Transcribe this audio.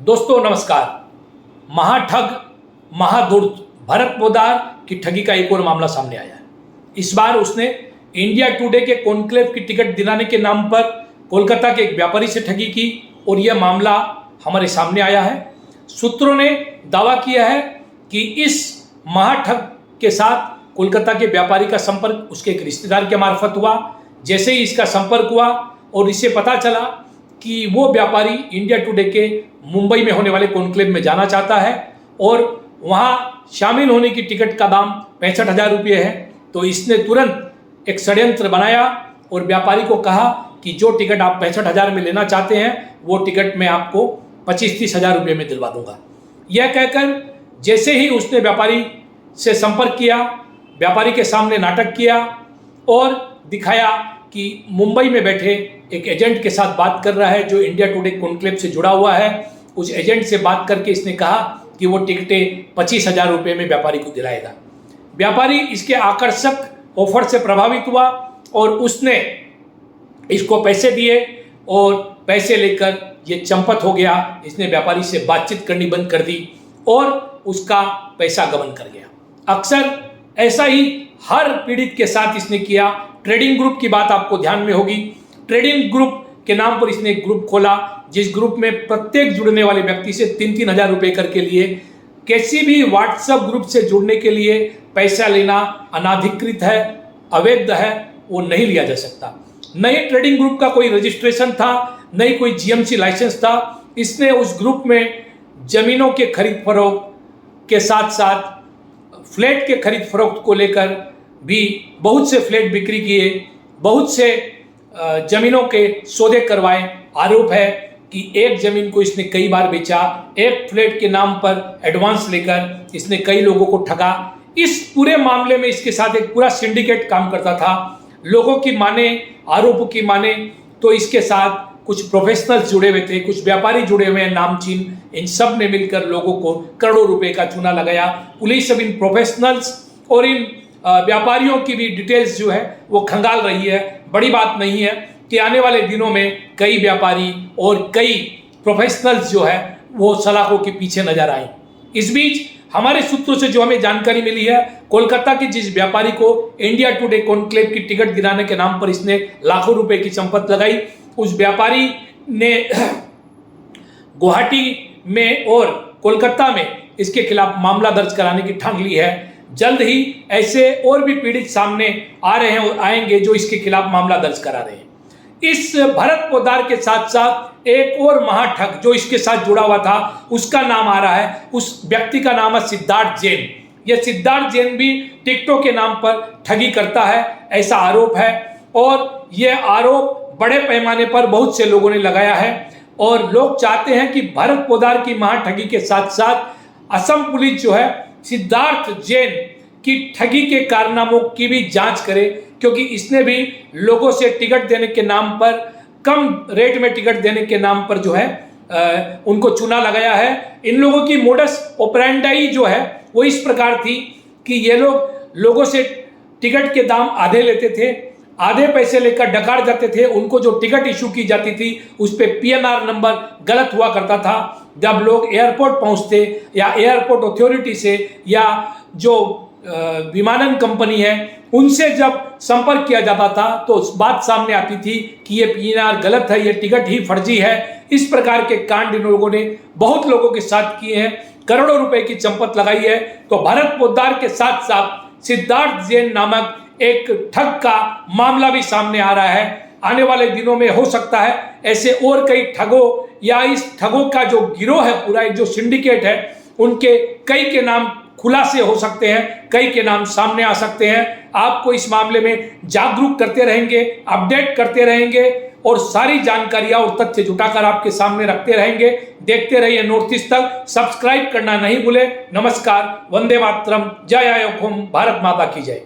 दोस्तों नमस्कार। महाठग महाधूर्त भरत पोद्दार की ठगी का एक और मामला सामने आया है। इस बार उसने इंडिया टुडे के कॉन्क्लेव की टिकट दिलाने के नाम पर कोलकाता के एक व्यापारी से ठगी की और यह मामला हमारे सामने आया है। सूत्रों ने दावा किया है कि इस महाठग के साथ कोलकाता के व्यापारी का संपर्क उसके एक रिश्तेदार के मार्फत हुआ। जैसे ही इसका संपर्क हुआ और इससे पता चला कि वो व्यापारी इंडिया टुडे के मुंबई में होने वाले कॉन्क्लेव में जाना चाहता है और वहाँ शामिल होने की टिकट का दाम 65,000 रुपये है, तो इसने तुरंत एक षड्यंत्र बनाया और व्यापारी को कहा कि जो टिकट आप 65,000 में लेना चाहते हैं वो टिकट मैं आपको 25-30 हज़ार रुपये में दिलवा दूंगा। यह कहकर जैसे ही उसने व्यापारी से संपर्क किया, व्यापारी के सामने नाटक किया और दिखाया कि मुंबई में बैठे एक एजेंट के साथ बात कर रहा है जो इंडिया टुडे कॉन्क्लेव से जुड़ा हुआ है। उस एजेंट से बात करके इसने कहा कि वो टिकटें 25,000 रुपये में व्यापारी को दिलाएगा। व्यापारी इसके आकर्षक ऑफर से प्रभावित हुआ और उसने इसको पैसे दिए और पैसे लेकर ये चंपत हो गया। इसने व्यापारी से बातचीत करनी बंद कर दी और उसका पैसा गबन कर गया। अक्सर ऐसा ही हर पीड़ित के साथ इसने किया। ट्रेडिंग ग्रुप की बात आपको ध्यान में होगी। ट्रेडिंग ग्रुप के नाम पर इसने एक ग्रुप खोला जिस ग्रुप में प्रत्येक जुड़ने वाले व्यक्ति से 3-3 हज़ार रुपये करके लिए। किसी भी व्हाट्सएप ग्रुप से जुड़ने के लिए पैसा लेना अनाधिकृत है, अवैध है, वो नहीं लिया जा सकता। न ही ट्रेडिंग ग्रुप का कोई रजिस्ट्रेशन था, न ही कोई जीएमसी लाइसेंस था। इसने उस ग्रुप में जमीनों के खरीद फरोख्त के साथ साथ फ्लैट के खरीद फरोख्त को लेकर भी बहुत से फ्लैट बिक्री किए, बहुत से जमीनों के सौदे करवाए। आरोप है कि एक जमीन को इसने कई बार बेचा, एक फ्लैट के नाम पर एडवांस लेकर इसने कई लोगों को ठगा। इस पूरे मामले में इसके साथ एक पूरा सिंडिकेट काम करता था। लोगों की माने, आरोपों की माने तो इसके साथ कुछ प्रोफेशनल्स जुड़े हुए थे, कुछ व्यापारी जुड़े हुए हैं नामचीन। इन सब ने मिलकर लोगों को करोड़ों रुपए का चूना लगाया। पुलिस अब इन प्रोफेशनल्स और इन व्यापारियों की भी डिटेल्स जो है वो खंगाल रही है। बड़ी बात नहीं है कि आने वाले दिनों में कई व्यापारी और कई प्रोफेशनल्स जो है वो सलाखों के पीछे नजर आए। इस बीच हमारे सूत्रों से जो हमें जानकारी मिली है, कोलकाता के जिस व्यापारी को इंडिया टुडे कॉन्क्लेव की टिकट दिलाने के नाम पर इसने लाखों रुपए की संपत्ति लगाई, उस व्यापारी ने गुवाहाटी में और कोलकाता में इसके खिलाफ मामला दर्ज कराने की ठान ली है। जल्द ही ऐसे और भी पीड़ित सामने आ रहे हैं और आएंगे जो इसके खिलाफ मामला दर्ज करा रहे हैं। इस भरत पोद्दार के साथ साथ एक और महाठग जो इसके साथ जुड़ा हुआ था उसका नाम आ रहा है। उस व्यक्ति का नाम है सिद्धार्थ जैन। यह सिद्धार्थ जैन भी टिकटों के नाम पर ठगी करता है, ऐसा आरोप है और यह आरोप बड़े पैमाने पर बहुत से लोगों ने लगाया है। और लोग चाहते हैं कि भरत पोद्दार की महाठगी के साथ साथ असम पुलिस जो है सिद्धार्थ जैन की ठगी के कारनामों की भी जांच करे, क्योंकि इसने भी लोगों से टिकट देने के नाम पर, कम रेट में टिकट देने के नाम पर जो है उनको चूना लगाया है। इन लोगों की मोडस ऑपरेंडाई जो है वो इस प्रकार थी कि ये लोग लोगों से टिकट के दाम आधे लेते थे, आधे पैसे लेकर डकार जाते थे। उनको जो टिकट इशू की जाती थी उस पर PNR नंबर गलत हुआ करता था। जब लोग एयरपोर्ट पहुंचते या एयरपोर्ट अथॉरिटी से या जो विमानन कंपनी है उनसे जब संपर्क किया जाता था तो बात सामने आती थी कि ये PNR गलत है, ये टिकट ही फर्जी है। इस प्रकार के कांड इन लोगों ने बहुत लोगों के साथ किए हैं, करोड़ों रुपए की चंपत लगाई है। तो भरत पोद्दार के साथ साथ सिद्धार्थ जैन नामक एक ठग का मामला भी सामने आ रहा है। आने वाले दिनों में हो सकता है ऐसे और कई ठगों या इस ठगों का जो गिरोह है, पूरा एक जो सिंडिकेट है, उनके कई के नाम खुलासे हो सकते हैं, कई के नाम सामने आ सकते हैं। आपको इस मामले में जागरूक करते रहेंगे, अपडेट करते रहेंगे और सारी जानकारियां और तथ्य जुटाकर आपके सामने रखते रहेंगे। देखते रहिए नॉर्थ ईस्ट तक। सब्सक्राइब करना नहीं भूले। नमस्कार, वंदे मातरम, जय आयोग, भारत माता की जय।